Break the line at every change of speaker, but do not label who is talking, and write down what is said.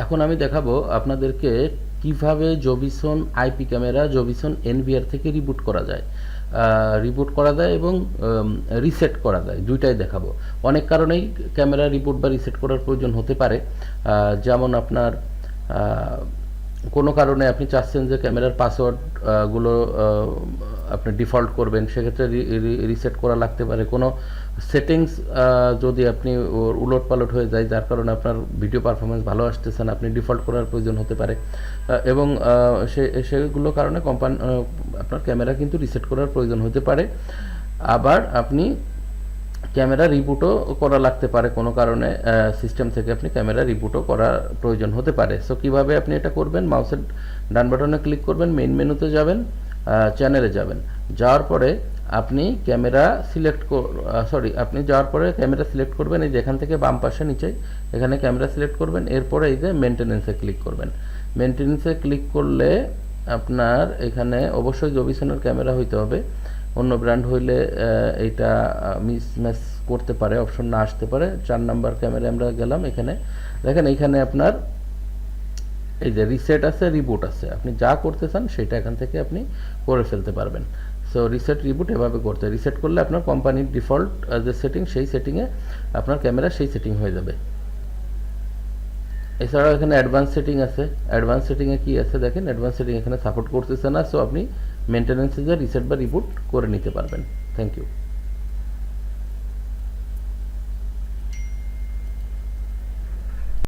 এখন আমি দেখাবো আপনাদেরকে কিভাবে জবিসন আইপি ক্যামেরা জবিসন এনভিআর থেকে রিবুট করা যায়। রিবুট করা যায় এবং রিসেট করা যায়, দুইটাই দেখাবো। অনেক কারণেই ক্যামেরা রিবুট বা রিসেট করার প্রয়োজন হতে পারে। যেমন আপনার কোনো কারণে আপনি চাচ্ছেন যে ক্যামেরার পাসওয়ার্ড গুলো আপনি ডিফল্ট করবেন, সেক্ষেত্রে রিসেট করা লাগতে পারে। কোনো সেটিংস যদি আপনি উলট পালট হয়ে যায়, যার কারণে আপনার ভিডিও পারফরমেন্স ভালো আসতেছে না, আপনি ডিফল্ট করার প্রয়োজন হতে পারে। এবং সেগুলো কারণে আপনার ক্যামেরা কিন্তু রিসেট করার প্রয়োজন হতে পারে। আবার আপনি ক্যামেরা রিবুটও করা লাগতে পারে, কোনো কারণে সিস্টেম থেকে আপনি ক্যামেরা রিবুটও করার প্রয়োজন হতে পারে। সো কীভাবে আপনি এটা করবেন, মাউসের ডান বাটনে ক্লিক করবেন, মেইন মেনুতে যাবেন, চ্যানেলে যাবেন, যাওয়ার পরে আপনি ক্যামেরা আপনি যাওয়ার পরে ক্যামেরা সিলেক্ট করবেন। এই যে এখান থেকে বাম পাশে নিচে এখানে ক্যামেরা সিলেক্ট করবেন, এরপরে এই যে মেনটেনেন্সে ক্লিক করবেন। মেনটেনেন্সে ক্লিক করলে আপনার এখানে অবশ্যই জবিসনের ক্যামেরা হইতে হবে, অন্য ব্র্যান্ড হইলে এইটা মিসম্যাচ করতে পারে, অপশন না আসতে পারে। 4 নাম্বার ক্যামেরা আমরা গেলাম, এখানে দেখেন এইখানে আপনার এই যে রিসেট আছে, রিবুট আছে, আপনি যা করতে চান সেটা এখান থেকে আপনি করে ফেলতে পারবেন। সো রিসেট রিবুট এভাবে করতে, রিসেট করলে আপনার কোম্পানির ডিফল্ট যে সেটিং, সেই সেটিংয়ে আপনার ক্যামেরা সেই সেটিং হয়ে যাবে। এছাড়াও এখানে অ্যাডভান্স সেটিং আছে। অ্যাডভান্স সেটিংয়ে কি আছে দেখেন, অ্যাডভান্স সেটিং এখানে সাপোর্ট করতেছে না, সো আপনি মেনটেন্যান্সে যে রিসেট বা রিবুট করে নিতে পারবেন। Thank you.